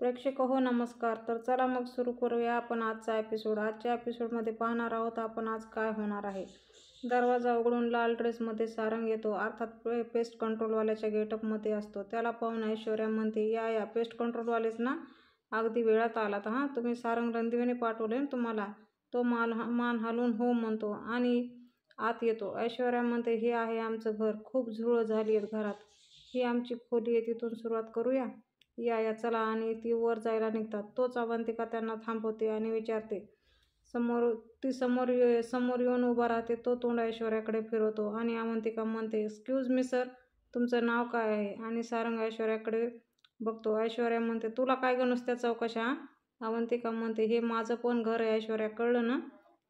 प्रेक्षक हो नमस्कार. तर चला मग सुरू करूया आपण आजचा एपिसोड. आजच्या एपिसोडमध्ये पाहणार आहोत आपण आज काय होणार आहे. दरवाजा उघडून लाल ड्रेसमध्ये सारंग येतो. अर्थात पेस्ट कंट्रोलवाल्याच्या गेटअपमध्ये असतो. त्याला पाहून ऐश्वर्या म्हणते, या पेस्ट कंट्रोलवालेच ना, अगदी वेळात आलात हां. तुम्ही सारंग रणदिवेने पाठवले तुम्हाला. तो मान हलवून हो म्हणतो आणि आत येतो. ऐश्वर्या म्हणते, हे आहे आमचं घर. खूप झुळं झाली आहेत घरात. ही आमची खोली आहे, तिथून सुरुवात करूया. या चला. आणि ती वर जायला निघतात. तोच अवंतिका त्यांना थांबवते आणि विचारते. समोर येऊन उभा राहते. तो तोंड ऐश्वर्याकडे फिरवतो आणि अवंतिका म्हणते, एक्सक्यूज मी सर, तुमचं नाव काय आहे? आणि सारंग ऐश्वर्याकडे बघतो. ऐश्वर्या म्हणते, तुला काय ग नुसत्या चौकशा? अवंतिका म्हणते, हे माझं पण घर आहे ऐश्वर्या, कळलं ना?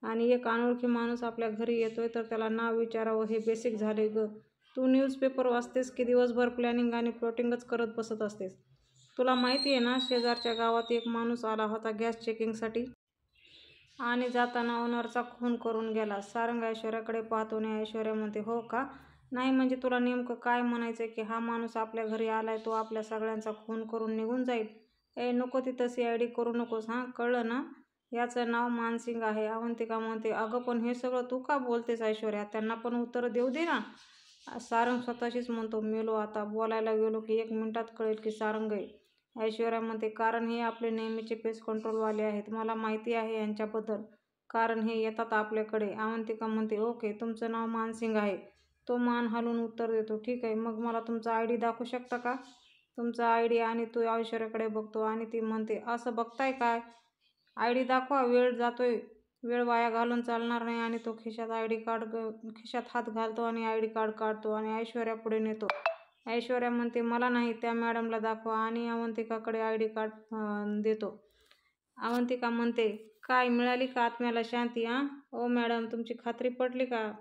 आणि एक अनोळखी माणूस आपल्या घरी येतोय तर त्याला नाव विचारावं हे बेसिक झाले ग. तू न्यूजपेपर वाचतेस की दिवसभर प्लॅनिंग आणि प्लॉटिंगच करत बसत असतेस? तुला माहिती आहे ना, शेजारच्या गावात एक माणूस आला होता गॅस चेकिंगसाठी आणि जाताना ओनरचा खून करून गेला. सारंग ऐश्वर्याकडे पाहतो आणि ऐश्वर्या म्हणते, हो का? नाही म्हणजे तुला नेमकं काय म्हणायचंय की हा माणूस आपल्या घरी आलाय, तो आपल्या सगळ्यांचा खून करून निघून जाईल? नको ती तशी आयडी करू नकोस हां, कळलं ना? याचं नाव मानसिंग आहे. अवंतिका म्हणते, अगं पण हे सगळं तू का बोलतेस ऐश्वर्या? त्यांना पण उत्तर देऊ दे ना. सारंग स्वतःशीच म्हणतो, मेलो आता. बोलायला गेलो की 1 मिनिटात कळेल की सारंग आहे. ऐश्वर्या म्हणते, कारण हे आपले नेहमीचे पेस्ट कंट्रोलवाले आहेत. मला माहिती आहे यांच्याबद्दल, कारण हे येतात आपल्याकडे. अवंतिका म्हणते, ओके, तुमचं नाव मानसिंग आहे. तो मान हलवून उत्तर देतो, ठीक आहे, मग मला तुमचा आयडी दाखवू शकता का? तुमचा आयडी. आणि तो ऐश्वर्याकडे बघतो आणि ती म्हणते, असं बघताय काय? आयडी दाखवा, वेळ जातोय. वेळ वाया घालून चालणार नाही. आणि तो खिशात हात घालतो आणि आयडी कार्ड काढतो आणि ऐश्वर्या पुढे नेतो. ऐश्वर्या म्हणते, मला नाही, त्या मॅडमला दाखवा. आणि अवंतिकाकडे आयडी कार्ड देतो. अवंतिका म्हणते, काय मिळाली का आत्म्याला शांती? ओ मॅडम, तुमची खात्री पटली का?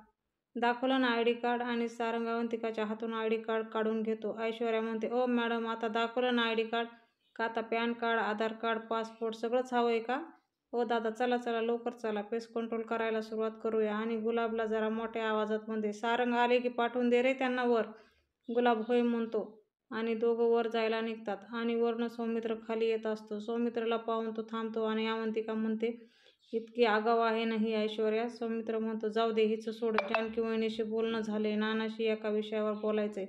दाखवलं ना आयडी कार्ड? आणि सारंग अवंतिकाच्या हातून आयडी कार्ड काढून घेतो. ऐश्वर्या म्हणते, ओ मॅडम, आता दाखवलं ना आयडी कार्ड? का आता पॅन कार्ड, आधार कार्ड, पासपोर्ट सगळंच हवंय का? ओ दादा, चला लवकर चला, पेस्ट कंट्रोल करायला सुरुवात करूया. आणि गुलाबला जरा मोठ्या आवाजात म्हणते, सारंग आले की पाठवून दे रे त्यांना वर. गुलाब होय म्हणतो आणि दोघं वर जायला निघतात. आणि वरनं सौमित्र खाली येत असतो. सौमित्रला पाहून तो थांबतो आणि अवंतिका म्हणते, इतकी आगाऊ आहे ना ही ऐश्वर्या. सौमित्र म्हणतो, जाऊ दे, हिचं सोड. जानकी वहिनीशी बोलणं झालंय, नानाशी एका विषयावर बोलायचंय.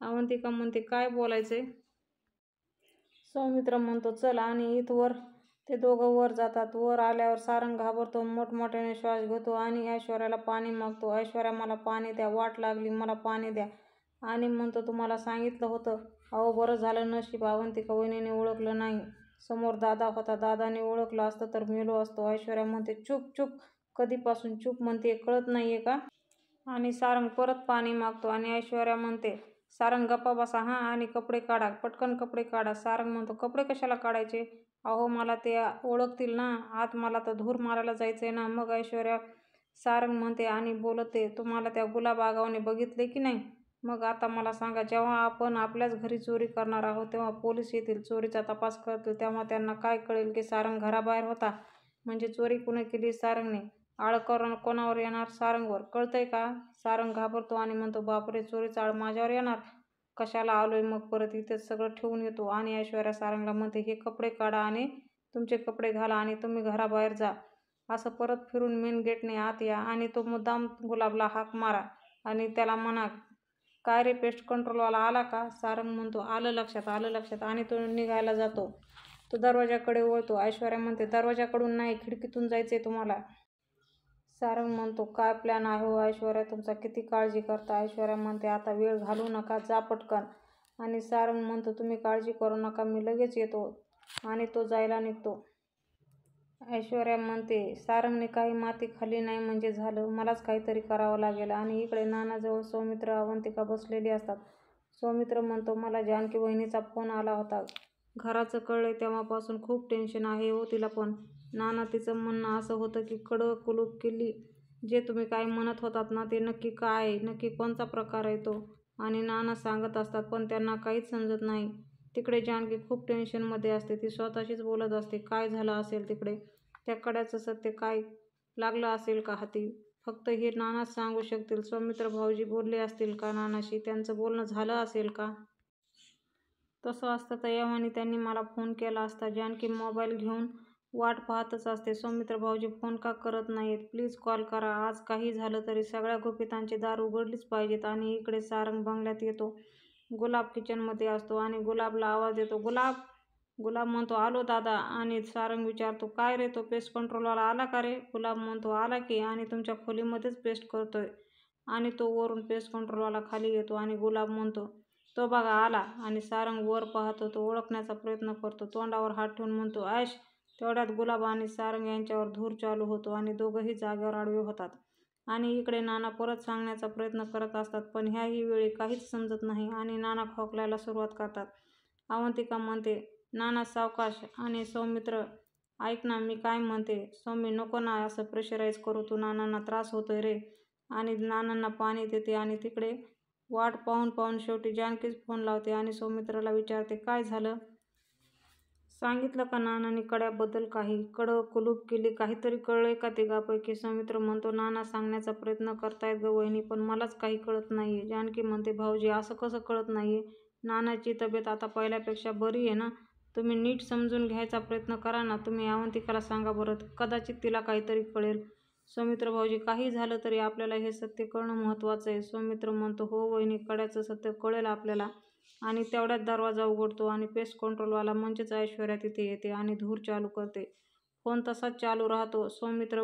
अवंतिका म्हणते, काय बोलायचंय? सौमित्र म्हणतो, चल. आणि इथवर ते दोघं वर जातात. वर आल्यावर सारंग घाबरतो, मोठमोठ्याने श्वास घेतो आणि ऐश्वर्याला पाणी मागतो. ऐश्वर्या, मला पाणी द्या, वाट लागली, मला पाणी द्या. आणि म्हणतो, तुम्हाला सांगितलं होतं. अहो, बरं झालं नशीब अवंतिका वहिनीने ओळखलं नाही. समोर दादा होता, दादाने ओळखलं असतं तर मेलो असतो. ऐश्वर्या म्हणते, चूप. कधीपासून चूप म्हणते, कळत नाहीये का? आणि सारंग परत पाणी मागतो आणि ऐश्वर्या म्हणते, सारंग गप्पा बसा हां आणि कपडे काढा, पटकन कपडे काढा. सारंग म्हणतो, कपडे कशाला काढायचे? अहो, मला ते ओळखतील ना आत, मला तर धूर मारायला जायचंय ना. मग ऐश्वर्या. सारंग म्हणते आणि बोलते, तुम्हाला त्या गुलाब आगाऊने बघितले की नाही? मग आता मला सांगा, जेव्हा आपण आपल्याच घरी चोरी करणार आहोत तेव्हा पोलीस येतील, चोरीचा तपास करतील, तेव्हा त्यांना काय कळेल की सारंग घराबाहेर होता? म्हणजे चोरी कुणी केली? सारंगने. आळ कोणावर येणार? सारंगवर. कळतंय का? सारंग घाबरतो आणि म्हणतो, बापरे, चोरीचा आळ माझ्यावर येणार? कशाला आलोय मग परत इथेच? सगळं ठेवून येतो. आणि ऐश्वर्या सारंगला म्हणते, हे कपडे काढा आणि तुमचे कपडे घाला आणि तुम्ही घराबाहेर जा. असं परत फिरून मेन गेटने आत या. आणि तो मुद्दाम गुलाबला हाक मारा आणि त्याला म्हणा, काय रे, पेस्ट कंट्रोलवाला आला का? सारंग म्हणतो, आलं लक्षात. आणि तो निघायला जातो. तो दरवाजाकडे वळतो. ऐश्वर्या म्हणते, दरवाजाकडून नाही, खिडकीतून जायचंय तुम्हाला. सारंग म्हणतो, काय प्लॅन आहे हो ऐश्वर्या तुमचा? किती काळजी करता? ऐश्वर्या म्हणते, आता वेळ घालवू नका, जा पटकन. आणि सारंग म्हणतो, तुम्ही काळजी करू नका, मी लगेच येतो. आणि तो जायला निघतो. ऐश्वर्या म्हणते, सारंगने काही माती खाल्ली नाही म्हणजे झालं, मलाच काहीतरी करावं लागेल. आणि इकडे नानाजवळ सौमित्र अवंतिका बसलेली असतात. सौमित्र म्हणतो, मला जानकी वहिनीचा फोन आला होता. घराचं कळलंय तेव्हापासून खूप टेन्शन आहे हो तिला पण. नाना, तिचं म्हणणं असं होतं की कडं कुलूप किल्ली, जे तुम्ही काय म्हणत होतात ना, ते नक्की काय आहे? नक्की कोणता प्रकार आहे तो? आणि नाना सांगत असतात पण त्यांना काहीच समजत नाही. तिकडे जानकी खूप टेन्शनमध्ये असते. ती स्वतःशीच बोलत असते, काय झालं असेल तिकडे? त्या कड्याचं सत्य काय लागलं असेल का हाती? फक्त हे नानाच सांगू शकतील. सौमित्र भाऊजी बोलले असतील का नानाशी? त्यांचं बोलणं झालं असेल का? तसं असतं तर एव्हानी त्यांनी मला फोन केला असता. जानकी मोबाईल घेऊन वाट पाहतच असते. सौमित्र भाऊजी फोन का करत नाहीत? प्लीज कॉल करा. आज काही झालं तरी सगळ्या गुपितांची दार उघडलीच पाहिजेत. आणि इकडे सारंग बंगल्यात येतो. गुलाब किचनमध्ये असतो आणि गुलाबला आवाज येतो, गुलाब. गुलाब म्हणतो, आलो दादा. आणि सारंग विचारतो, काय रे, तो पेस्ट कंट्रोलवाला आला का रे? गुलाब म्हणतो, आला की, आणि तुमच्या खोलीमध्येच पेस्ट करतोय. आणि तो वरून पेस्ट कंट्रोलवाला खाली येतो आणि गुलाब म्हणतो, तो बघा आला. आणि सारंग वर पाहतो. तो ओळखण्याचा प्रयत्न करतो. तोंडावर हात ठेवून म्हणतो, ऐश. तेवढ्यात गुलाब आणि सारंग यांच्यावर धूर चालू होतो आणि दोघंही जागेवर आडवे होतात. आणि इकडे नाना परत सांगण्याचा प्रयत्न करत असतात, पण ह्याही वेळी काहीच समजत नाही आणि नाना खोकलायला सुरुवात करतात. अवंतिका म्हणते, नाना सावकाश. आणि सौमित्र, ऐक ना, मी काय म्हणते. सौमी, नको ना असं प्रेशराईज करू तू. नानांना त्रास होतोय रे. आणि नानांना पाणी देते. आणि तिकडे वाट पाहून पाहून शेवटी जानकीच फोन लावते आणि सौमित्राला विचारते, काय झालं? सांगितलं का नानांनी कड्याबद्दल काही? कडं कुलूप केली, काहीतरी कळलंय का तिघांपैकी? सौमित्र म्हणतो, नाना सांगण्याचा प्रयत्न करतायत ग वहिनी, पण मलाच काही कळत नाहीये. जानकी म्हणते, भाऊजी असं कसं कळत नाहीये? नानाची तब्येत आता पहिल्यापेक्षा बरी आहे ना? तुम्ही नीट समजून घ्यायचा प्रयत्न करा ना. तुम्ही अवंतिकाला सांगा बरं, कदाचित तिला काहीतरी कळेल. सौमित्र, भाऊजी काही झालं तरी आपल्याला हे सत्य कळणं महत्त्वाचं आहे. सौमित्र म्हणतो, हो वहिनी, कड्याचं सत्य कळेल आपल्याला. आणि तेवढ्यात दरवाजा उघडतो आणि पेस्ट कंट्रोलवाला म्हणजेच ऐश्वर्या तिथे येते आणि धूर चालू करते. फोन तसाच चालू राहतो. सौमित्र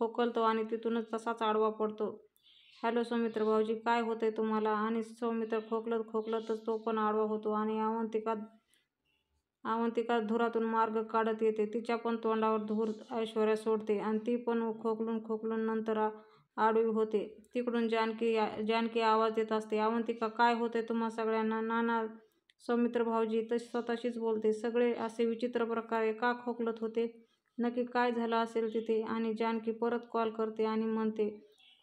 खोकलतो आणि तिथूनच तसाच आडवा पडतो. हॅलो सौमित्र भाऊजी, काय होतंय तुम्हाला? आणि सौमित्र खोकलत खोकलतच तो पण आडवा होतो आणि अवंतिका धुरातून मार्ग काढत येते. तिच्या पण तोंडावर धूर ऐश्वर्या सोडते आणि ती पण खोकलून खोकलून नंतर आडवी होते. तिकडून जानकी आवाज देत असते, अवंतिका, काय होतंय तुम्हा सगळ्यांना? नाना. सौमित्र भाऊजी स्वतःशीच बोलते, सगळे असे विचित्र प्रकारे का खोकलत होते? नक्की काय झालं असेल तिथे? आणि जानकी परत कॉल करते आणि म्हणते,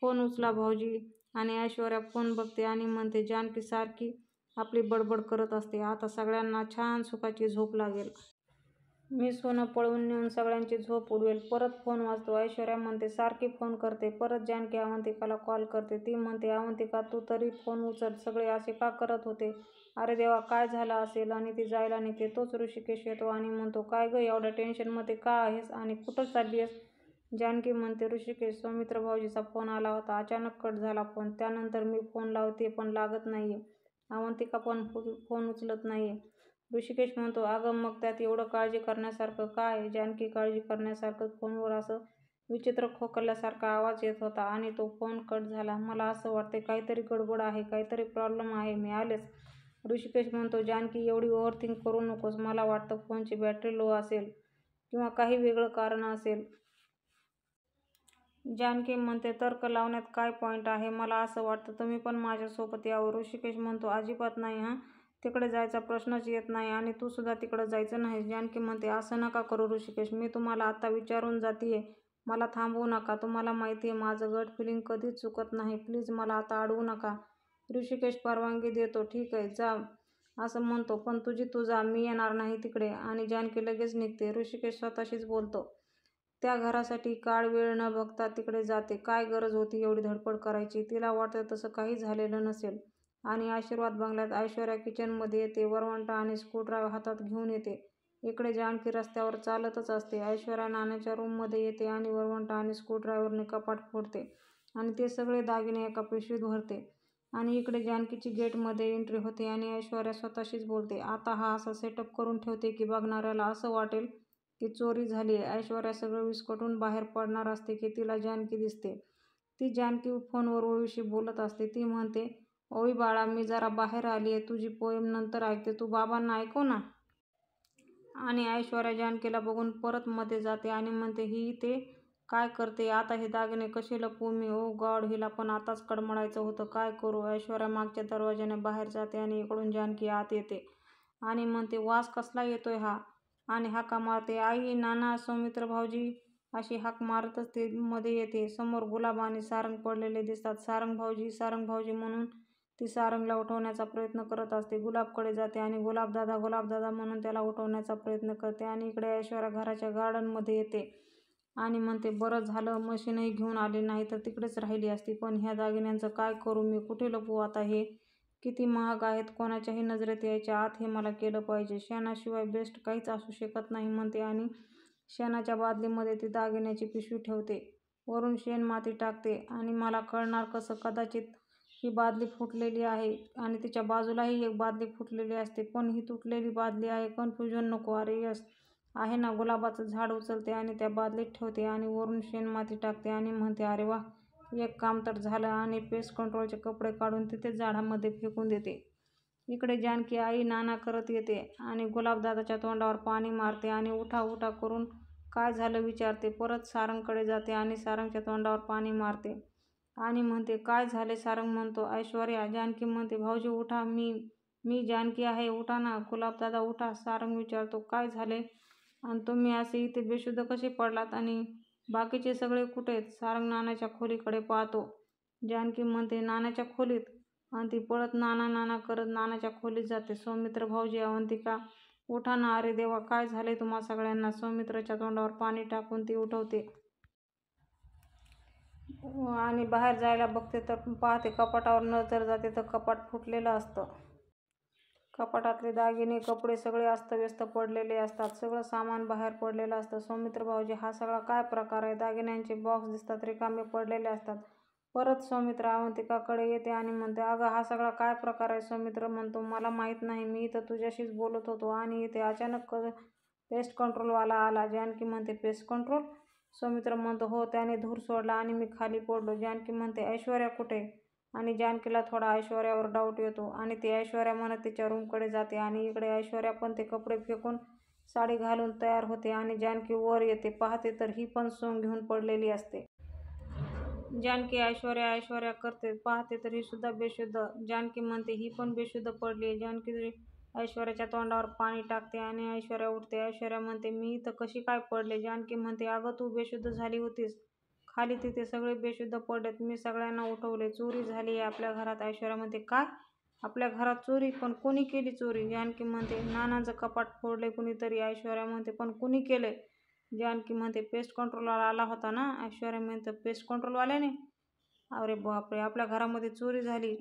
फोन उचला भाऊजी. आणि ऐश्वर्या फोन बघते आणि म्हणते, जानकी सारखी आपली बडबड करत असते, आता सगळ्यांना छान सुखाची झोप लागेल. मी सोनं पळवून नेऊन सगळ्यांची झोप उडवेल. परत फोन वाजतो. ऐश्वर्या म्हणते, सारखी फोन करते. परत जानकी अवंतिकाला कॉल करते. ती म्हणते, अवंतिका, तू तरी फोन उचल. सगळे असे का करत होते? अरे देवा, काय झालं असेल? आणि ती जायला निघते. तोच ऋषिकेश येतो आणि म्हणतो, काय गं, एवढ्या टेन्शनमध्ये का आहेस आणि कुठं चालली आहेस? जानकी म्हणते, ऋषिकेश, सौमित्र भाऊजीचा फोन आला होता. अचानक कट झाला फोन. त्यानंतर मी फोन लावते पण लागत नाहीये. अवंतिका पण फोन उचलत नाहीये. ऋषिकेश म्हणतो, अगं मग त्यात एवढं काळजी करण्यासारखं काय? जानकी, काळजी करण्यासारखं फोनवर असं विचित्र खोकल्यासारखा आवाज येत होता आणि तो फोन कट झाला. मला असं वाटतंय काहीतरी गडबड आहे, काहीतरी प्रॉब्लेम आहे. मी आलेच. ऋषिकेश म्हणतो, जानकी, एवढी ओव्हरथिंक करू नकोस. मला वाटतं फोनची बॅटरी लो असेल किंवा काही वेगळं कारण असेल. जानकी म्हणते, तर्क लावण्यात काय पॉईंट आहे? मला असं वाटतं तुम्ही पण माझ्यासोबत यावं. ऋषिकेश म्हणतो, अजिबात नाही हां, तिकडे जायचा प्रश्नच येत नाही आणि तू सुद्धा तिकडं जायचं नाहीस. जानकी म्हणते, असं नका करू ऋषिकेश, मी तुम्हाला आता विचारून जातीये, मला थांबवू नका. तुम्हाला माहितीये माझं गट फिलिंग कधीच चुकत नाही. प्लीज मला आता अडवू नका. ऋषिकेश परवानगी देतो. ठीक आहे, जा असं म्हणतो, पण तुझी तू जा, मी येणार नाही तिकडे. आणि जानकी लगेच निघते. ऋषिकेश स्वतःशीच बोलतो, त्या घरासाठी काळ वेळ न बघता तिकडे जाते. काय गरज होती एवढी धडपड करायची? तिला वाटतं तसं काही झालेलं नसेल. आणि आशीर्वाद बंगल्यात ऐश्वर्या किचनमध्ये येते. वरवंटा आणि स्क्रूड्रायव्हर हातात घेऊन येते. इकडे जानकी रस्त्यावर चालतच असते. ऐश्वर्या नानाच्या रूममध्ये येते आणि वरवंटा आणि स्क्रूड्रायव्हरने कपाट फोडते आणि ते सगळे दागिने एका पिशवीत भरते. आणि इकडे जानकीची गेटमध्ये एंट्री होते आणि ऐश्वर्या स्वतःशीच बोलते, आता हा असा सेटअप करून ठेवते की बघणाऱ्याला असं वाटेल की चोरी झालीये. ऐश्वर्या सगळं विस्कटून बाहेर पडणार असते की तिला जानकी दिसते. ती जानकी फोनवर ओवीशी बोलत असते. ती म्हणते, ओवी बाळा, मी जरा बाहेर आलीये, तुझी पोएम नंतर ऐकते, तू बाबांना ऐकव ना. आणि ऐश्वर्या जानकीला बघून परत मध्ये जाते आणि म्हणते, ही इथे काय करते? आता हे दागिने कसे लपवू मी? ओ गॉड, हिला पण आताच कडमडायचं होतं, काय करू? ऐश्वर्या मागच्या दरवाजाने बाहेर जाते आणि इकडून जानकी आत येते आणि म्हणते, वास कसला येतोय हा? आणि हाका मारते, आई, नाना, सौमित्र भाऊजी अशी हाक मारतच ती मध्ये येते. समोर गुलाब आणि सारंग पडलेले दिसतात. सारंग भाऊजी म्हणून ती सारंगला उठवण्याचा प्रयत्न करत असते. गुलाबकडे जाते आणि गुलाबदादा म्हणून त्याला उठवण्याचा प्रयत्न करते. आणि इकडे ऐश्वर्या घराच्या गार्डनमध्ये येते आणि म्हणते, बरं झालं मशीनही घेऊन आली, नाही तर तिकडेच राहिली असती. पण ह्या दागिन्यांचं काय करू मी? कुठे लपवू आता हे? किती महाग आहेत, कोणाच्याही नजरेत यायच्या आत हे मला केलं पाहिजे. शेणाशिवाय बेस्ट काहीच असू शकत नाही म्हणते आणि शेणाच्या बादलीमध्ये ती दागिन्याची पिशवी ठेवते. वरून शेण माती टाकते आणि मला कळणार कसं? कदाचित ही बादली फुटलेली आहे आणि तिच्या बाजूलाही एक बादली फुटलेली असते. पण ही तुटलेली बादली आहे. कन्फ्युजन नको. अरे यस, आहे ना. गुलाबाचं झाड उचलते आणि त्या बादलीत ठेवते आणि वरून शेण माती टाकते आणि म्हणते, अरे वा, एक काम तर झालं. आणि पेस्ट कंट्रोलचे कपडे काढून तिथेच झाडामध्ये फेकून देते. इकडे जानकी आई नाना करत येते आणि गुलाबदादाच्या तोंडावर पाणी मारते आणि उठा उठा करून काय झालं विचारते. परत सारंगकडे जाते आणि सारंगच्या तोंडावर पाणी मारते आणि म्हणते, काय झाले? सारंग म्हणतो, ऐश्वर्या. जानकी म्हणते, भाऊजी उठा, मी जानकी आहे, उठा ना. गुलाबदादा उठा. सारंग विचारतो, काय झाले? आणि तुम्ही असे इथे बेशुद्ध कसे पडलात? आणि बाकीचे सगळे कुठेत? सारंग नानाच्या खोलीकडे पाहतो. जानकी म्हणते, नानाच्या खोलीत? आणि ती पळत नाना नाना करत नानाच्या खोलीत जाते. सौमित्र, भाऊजी, अवंतिका, उठा ना. अरे देवा, काय झाले तुम्हा सगळ्यांना? सौमित्रच्या तोंडावर पाणी टाकून ती उठवते आणि बाहेर जायला बघते तर पाहते कपाटावर नजर जाते तर कपाट फुटलेलं असतं. कपाटातले दागिने, कपडे सगळे अस्तव्यस्त पडलेले असतात. सगळं सामान बाहेर पडलेलं असतं. सौमित्र, भाऊजी, हा सगळा काय प्रकार आहे? दागिन्यांचे बॉक्स दिसतात, रिकामे पडलेले असतात. परत सौमित्र अवंतिकाकडे येते आणि म्हणते, अगं, हा सगळा काय प्रकार आहे? सौमित्र म्हणतो, मला माहीत नाही, मी इथं तुझ्याशीच बोलत होतो आणि इथे अचानक पेस्ट कंट्रोलवाला आला. जानकी म्हणते, पेस्ट कंट्रोल? सौमित्र म्हणतो, हो, त्याने धूर सोडला आणि मी खाली पडलो. जानकी म्हणते, ऐश्वर्या कुठे? आणि जानकीला थोडा ऐश्वर्यावर डाऊट येतो आणि ती ऐश्वर्या म्हणत तिच्या रूमकडे जाते आणि इकडे ऐश्वर्या पण ते कपडे फेकून साडी घालून तयार होते आणि जानकी वर येते. पाहते तर ही पण सोंग घेऊन पडलेली असते. जानकी ऐश्वर्या ऐश्वर्या करते. पाहते तर ही सुद्धा बेशुद्ध. जानकी म्हणते, ही पण बेशुद्ध पडलीये. जानकी ऐश्वर्याच्या तोंडावर पाणी टाकते आणि ऐश्वर्या उठते. ऐश्वर्या म्हणते, मी इथं कशी काय पडले? जानकी म्हणते, अगं, तू बेशुद्ध झाली होतीस. खाली तिथे सगळे बेशुद्ध पडलेत. मी सगळ्यांना उठवले. चोरी झाली आहे आपल्या घरात. ऐश्वर्या म्हणते, काय? आपल्या घरात चोरी? पण कोणी केली चोरी? जानकी म्हणते, नानांचं कपाट फोडले कुणीतरी. ऐश्वर्या म्हणते, पण कुणी केलंय? जानकी म्हणते, पेस्ट कंट्रोलवाला आला होता ना. ऐश्वर्या म्हणते, पेस्ट कंट्रोलवाल्याने? अरे बापरे, आपल्या घरामध्ये चोरी झाली.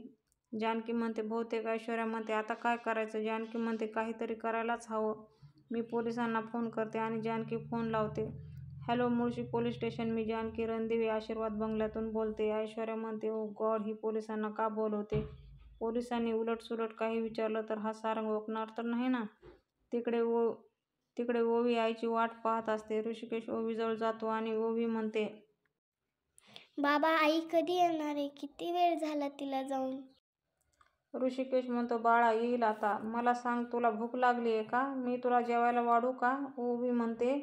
जानकी म्हणते, बहुतेक. ऐश्वर्या म्हणते, आता काय करायचं? जानकी म्हणते, काहीतरी करायलाच हवं. मी पोलिसांना फोन करते. आणि जानकी फोन लावते. Hello, Mulshi police station. मी जानकी रणदिवे आशीर्वाद बंगल्यातून बोलते. ऐश्वर्या म्हणते, ओ गॉड, ही पोलिसांना का बोलवते? पोलिसांनी उलटसुलट काही विचारलं तर हा सारंग ओळखणार तर नाही ना? तिकडे ओवी आईची वाट पाहत असते. ऋषिकेश ओवीजवळ जातो आणि ओवी म्हणते, बाबा, आई कधी येणार आहे? किती वेळ झाला तिला जाऊन? ऋषिकेश म्हणतो, बाळा, येईल आता. मला सांग, तुला भूक लागली आहे का? मी तुला जेवायला वाढू का? ओवी म्हणते,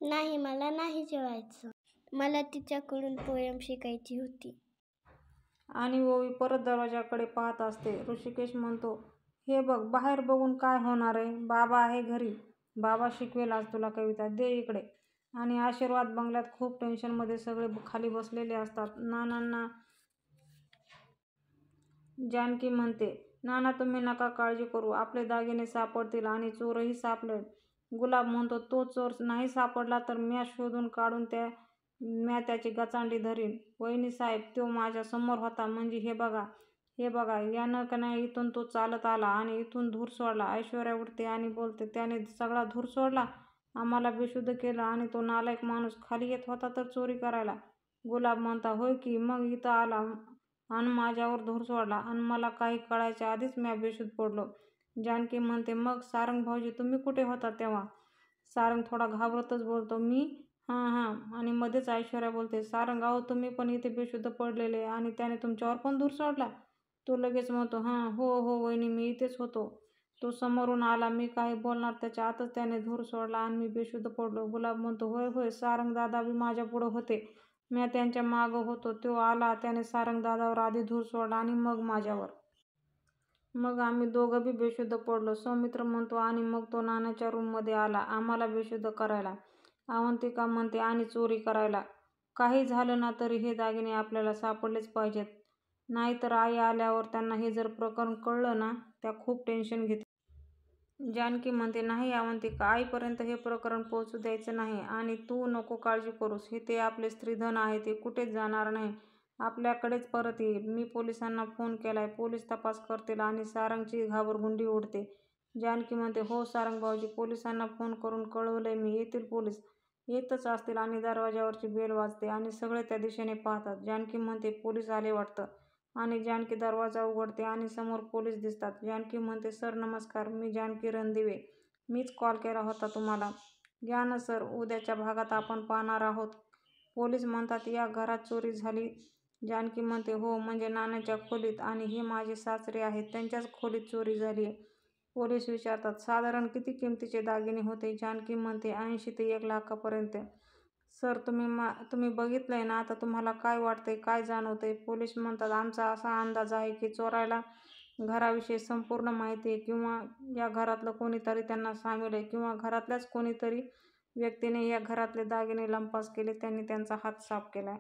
नाही, मला नाही जेवायचं. मला तिच्याकडून पोयम शिकायची होती. आणि ओवी परत दरवाजाकडे पाहत असते. ऋषिकेश म्हणतो, हे बघ, बाहेर बघून काय होणार आहे? बाबा आहे घरी. बाबा शिकवेल आज तुला कविता. दे इकडे. आणि आशीर्वाद बंगल्यात खूप टेन्शनमध्ये सगळे खाली बसलेले असतात. नानांना जानकी म्हणते, नाना, तुम्ही नका काळजी करू. आपले दागिने सापडतील आणि चोरही सापडेल. गुलाब म्हणतो, तो चोर नाही सापडला तर म्या शोधून काढून म्या त्याची गचांडी धरीन. वहिनीसाहेब, तो माझ्या समोर होता. म्हणजे हे बघा, यानं का नाही, इथून तो चालत आला आणि इथून धूर सोडला. ऐश्वर्या उठते आणि बोलते, त्याने सगळा धूर सोडला, आम्हाला बेशुद्ध केलं आणि तो नालायक माणूस खाली येत होता तर चोरी करायला. गुलाब म्हणता, होय की, मग इथं आला आणि माझ्यावर धूर सोडला आणि मला काही कळायच्या आधीच म्या बेशुद्ध पडलो. जानकी म्हणते, मग सारंग भाऊजी, तुम्ही कुठे होता तेव्हा? सारंग थोडा घाबरतच बोलतो, मी? हां. आणि मध्येच ऐश्वर्या बोलते, सारंग, अहो, तुम्ही पण इथे बेशुद्ध पडलेले आणि त्याने तुमच्यावर पण धूर सोडला? तो लगेच म्हणतो, हां, हो वहिनी, मी इथेच होतो. तो समोरून आला. मी काही बोलणार त्याच्या आतच त्याने धूर सोडला आणि मी बेशुद्ध पडलो. गुलाब म्हणतो, होय, सारंग दादा बी माझ्या पुढं होते. म्या त्यांच्या मागं होतो. तो आला, त्याने सारंग दादावर आधी धूर सोडला आणि मग माझ्यावर. मग आम्ही दोघं बी बेशुद्ध पडलो. सौमित्र म्हणतो, आणि मग तो नानाच्या रूममध्ये आला आम्हाला बेशुद्ध करायला. अवंतिका म्हणते, आणि चोरी करायला. काही झालं ना तरी हे दागिने आपल्याला सापडलेच पाहिजेत. नाहीतर आई आल्यावर त्यांना हे जर प्रकरण कळलं ना, त्या खूप टेन्शन घेतील. जानकी म्हणते, नाही अवंतिका, आईपर्यंत हे प्रकरण पोहोचू द्यायचं नाही आणि तू नको काळजी करूस. हे ते आपले स्त्रीधन आहे, ते कुठेच जाणार नाही. आपल्याकडेच परत येईल. मी पोलिसांना फोन केलाय. पोलीस तपास करतील आणि सारंगची घाबरगुंडी उडते. जानकी म्हणते, हो सारंग भाऊजी, पोलिसांना फोन करून कळवलंय मी. येतील पोलीस. येतच असतील आणि दरवाजावरची बेल वाजते आणि सगळे त्या दिशेने पाहतात. जानकी म्हणते, पोलीस आले वाटतं. आणि जानकी दरवाजा उघडते आणि समोर पोलीस दिसतात. जानकी म्हणते, सर नमस्कार, मी जानकी रणदिवे. मीच कॉल केला होता तुम्हाला. या ना सर, उद्याच्या भागात आपण पाहणार आहोत. पोलीस म्हणतात, या घरात चोरी झाली. जानकी म्हणते, हो म्हणजे नानाच्या खोलीत, आणि हे माझे सासरे आहेत, त्यांच्याच खोलीत चोरी झालीय. पोलीस विचारतात, साधारण किती किमतीचे दागिने होते? जानकी म्हणते, 80 ते 1 लाखापर्यंत. सर तुम्ही बघितलंय ना, आता तुम्हाला काय वाटतंय, काय जाणवतंय? पोलीस म्हणतात, आमचा असा अंदाज आहे की चोराला घराविषयी संपूर्ण माहिती आहे, किंवा या घरातलं कोणीतरी त्यांना सामील आहे, किंवा घरातल्याच कोणीतरी व्यक्तीने या घरातले दागिने लंपास केले, त्यांनी त्यांचा हात साफ केलाय.